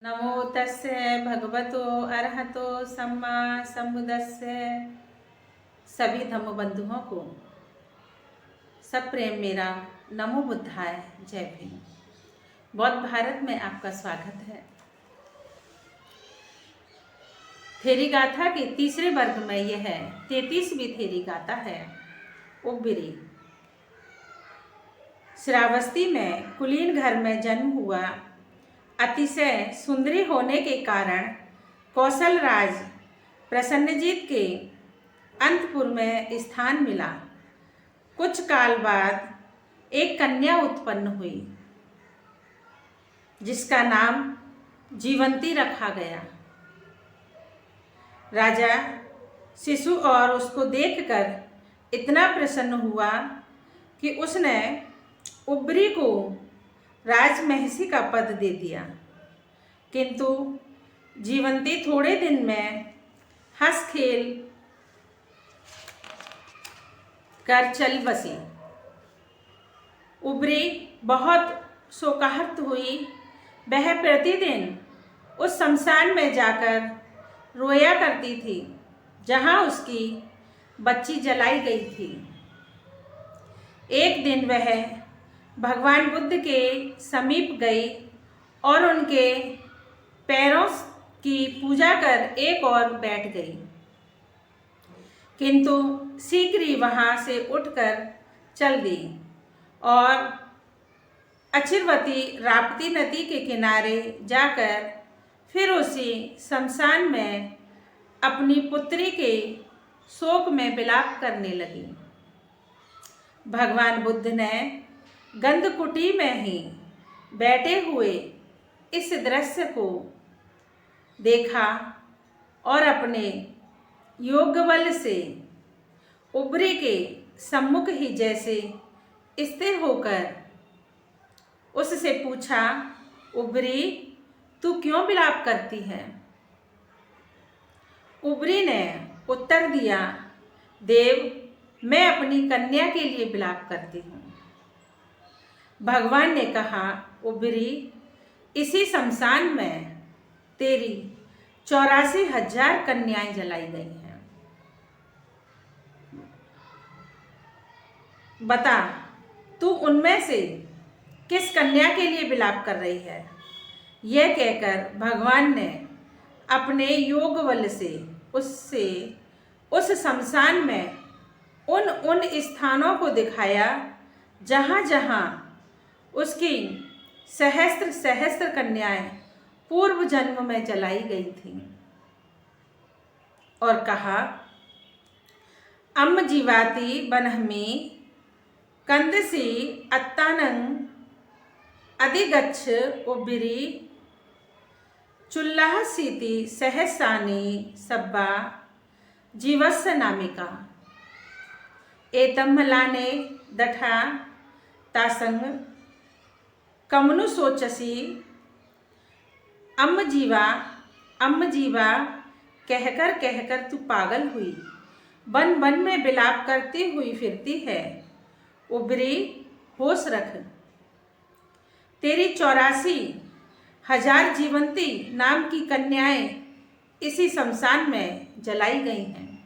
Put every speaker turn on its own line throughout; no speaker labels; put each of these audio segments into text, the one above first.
नमो तस्से भगवतो अरहतो सम्मा सम्बुद्धस्से। सभी धम्म बंधुओं को सब प्रेम मेरा नमो बुद्धाय जय भीम। बौद्ध भारत में आपका स्वागत है। थेरी गाथा के तीसरे वर्ग में यह 33वीं थेरी गाथा है उब्बरी। श्रावस्ती में कुलीन घर में जन्म हुआ। अतिशय सुंदरी होने के कारण कौशल राज प्रसन्नजीत के अंतपुर में स्थान मिला। कुछ काल बाद एक कन्या उत्पन्न हुई जिसका नाम जीवंती रखा गया। राजा शिशु और उसको देखकर इतना प्रसन्न हुआ कि उसने उब्बरी को राजमहिषी का पद दे दिया। किंतु जीवंती थोड़े दिन में हंस खेल कर चल बसी। उब्बरी बहुत शोकाहत हुई। वह प्रतिदिन उस शमशान में जाकर रोया करती थी जहाँ उसकी बच्ची जलाई गई थी। एक दिन वह भगवान बुद्ध के समीप गई और उनके पैरों की पूजा कर एक और बैठ गई, किंतु शीघ्र ही वहाँ से उठकर चल दी और अचिरवती राप्ती नदी के किनारे जाकर फिर उसी शमशान में अपनी पुत्री के शोक में विलाप करने लगी। भगवान बुद्ध ने गंधकुटी में ही बैठे हुए इस दृश्य को देखा और अपने योग बल से उब्बरी के सम्मुख ही जैसे स्थिर होकर उससे पूछा, उब्बरी तू क्यों विलाप करती है? उब्बरी ने उत्तर दिया, देव मैं अपनी कन्या के लिए विलाप करती हूँ। भगवान ने कहा, उब्बरी इसी शमशान में तेरी 84,000 कन्याएं जलाई गई हैं। बता तू उनमें से किस कन्या के लिए विलाप कर रही है? यह कहकर भगवान ने अपने योग बल से उससे उस शमशान में उन स्थानों को दिखाया जहाँ जहाँ उसकी सहस्त्र सहस्त्र कन्याएं पूर्व जन्म में जलाई गई थीं और कहा, अम्म जीवाति बनहमी कंदसी अत्तानंग अधिगच्छ उब्बरी चुल्लाह सीति सहसानी सब्बा जीवस्य नामिका एतम्मलाने दठा तासंग कमनु सोचसी अम्म जीवा कहकर कहकर तू पागल हुई, बन बन में विलाप करती हुई फिरती है। उब्बरी होश रख, तेरी 84,000 जीवंती नाम की कन्याएं इसी शमशान में जलाई गई हैं।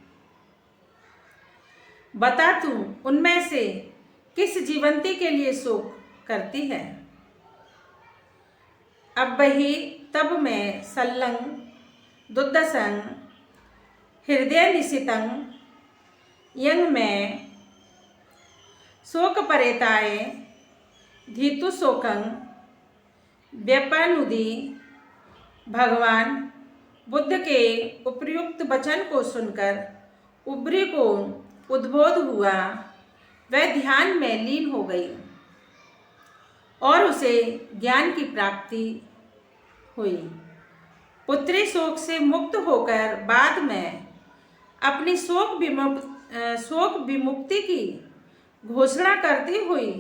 बता तू उनमें से किस जीवंती के लिए शोक करती है? अब वही तब में सल्लंग दुद्दसंग हृदय निशितंग यंग में शोक परेताए धीतु शोकंग व्यपानुदी। भगवान बुद्ध के उपयुक्त वचन को सुनकर उब्बरी को उद्बोध हुआ। वह ध्यान में लीन हो गई और उसे ज्ञान की प्राप्ति हुई। पुत्री शोक से मुक्त होकर बाद में अपनी शोक विमुक्ति की घोषणा करती हुई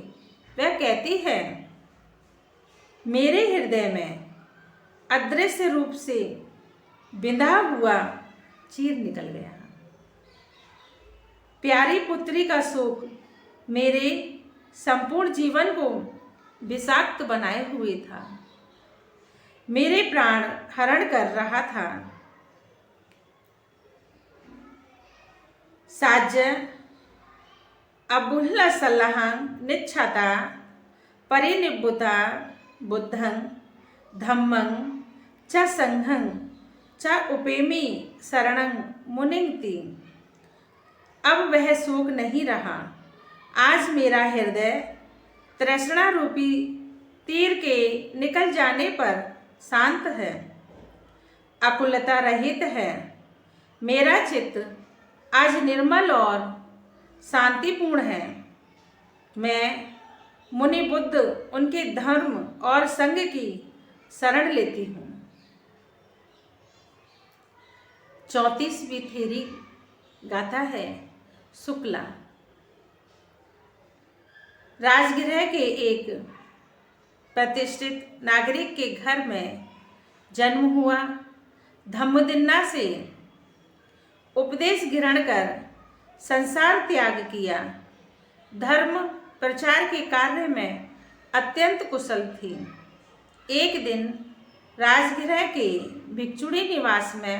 वह कहती है, मेरे हृदय में अदृश्य रूप से बिंधा हुआ चीर निकल गया। प्यारी पुत्री का शोक मेरे संपूर्ण जीवन को विषाक्त बनाए हुए था। मेरे प्राण हरण कर रहा था। साज्य अबुल्ला सल्लाहं निच्छता परिनिब्बुता बुद्धं धम्मं च संघं च उपेमि शरणं मुनिंति। अब वह शोक नहीं रहा। आज मेरा हृदय तृष्णा रूपी तीर के निकल जाने पर शांत है, अकुलता रहित है। मेरा चित्त आज निर्मल और शांतिपूर्ण है। मैं मुनि बुद्ध उनके धर्म और संग की शरण लेती हूँ। 34वीं थेरी गाथा है शुक्ला। राजगृह के एक प्रतिष्ठित नागरिक के घर में जन्म हुआ। धम्मदिन्ना से उपदेश ग्रहण कर संसार त्याग किया। धर्म प्रचार के कार्य में अत्यंत कुशल थी। एक दिन राजगृह के भिक्षुणी निवास में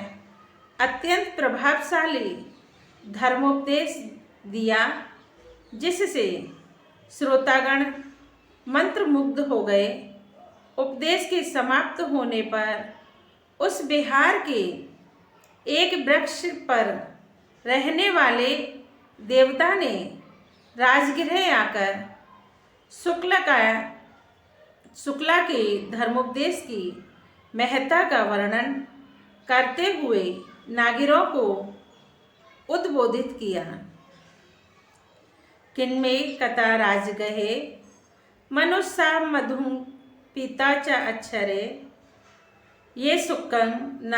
अत्यंत प्रभावशाली धर्मोपदेश दिया, जिससे श्रोतागण मंत्रमुग्ध हो गए। उपदेश के समाप्त होने पर उस बिहार के एक वृक्ष पर रहने वाले देवता ने राजगृह आकर शुक्ला के धर्मोपदेश की महत्ता का वर्णन करते हुए नागरिकों को उद्बोधित किया। किन्मे कथा राजगहे मनुष्या मधु पिता च अक्षरे ये सुक्कं न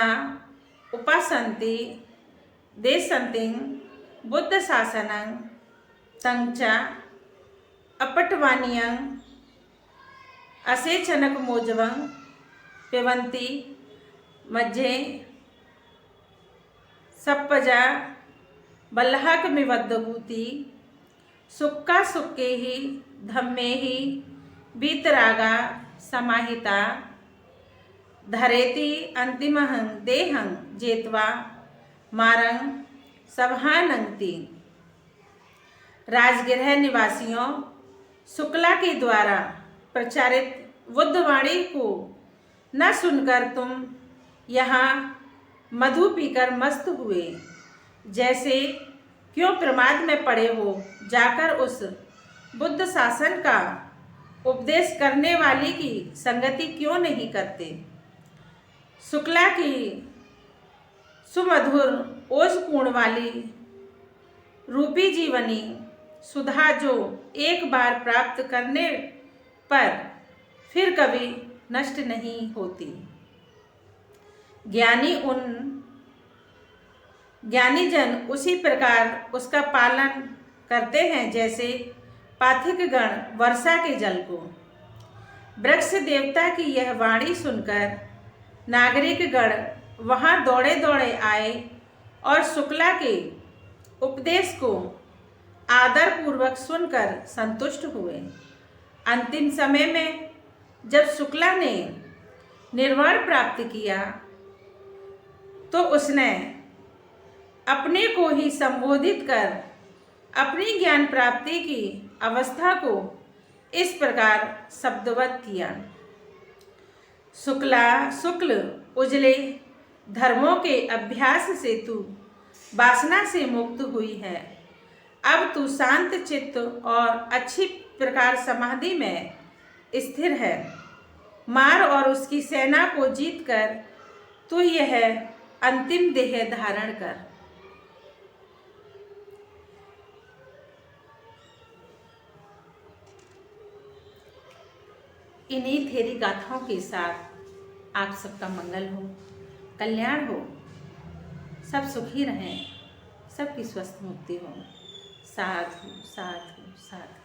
उपासन्ति देशन्ति बुद्ध शासनं तंच अपटवानियं असेचनक मोजवं पिबन्ति मज्जे सप्पजा बल्लहकमिवद्भूति सुक्का सुक्के ही धम्मे ही वीतरागा समाहिता धरेति अंतिमहं देहं जेत्वा मारं सभानंति। राजगृह निवासियों, शुक्ला के द्वारा प्रचारित बुद्धवाणी को न सुनकर तुम यहाँ मधु पीकर मस्त हुए। जैसे क्यों प्रमाद में पड़े हो, जाकर उस बुद्ध शासन का उपदेश करने वाली की संगति क्यों नहीं करते। शुक्ला की सुमधुर ओजपूर्ण वाली रूपी जीवनी सुधा जो एक बार प्राप्त करने पर फिर कभी नष्ट नहीं होती। ज्ञानीजन उसी प्रकार उसका पालन करते हैं जैसे पाथिक गण वर्षा के जल को। वृक्ष देवता की यह वाणी सुनकर नागरिक गण वहाँ दौड़े दौड़े आए और शुक्ला के उपदेश को आदरपूर्वक सुनकर संतुष्ट हुए। अंतिम समय में जब शुक्ला ने निर्वाण प्राप्त किया तो उसने अपने को ही संबोधित कर अपनी ज्ञान प्राप्ति की अवस्था को इस प्रकार शब्दवत किया। शुक्ल उजले धर्मों के अभ्यास से तू वासना से मुक्त हुई है। अब तू शांत चित्त और अच्छी प्रकार समाधि में स्थिर है। मार और उसकी सेना को जीतकर तू यह अंतिम देह धारण कर। इन्हीं थेरी गाथाओं के साथ आप सबका मंगल हो, कल्याण हो, सब सुखी रहें, सबकी स्वस्थ मुक्ति हो। साधु साधु साधु।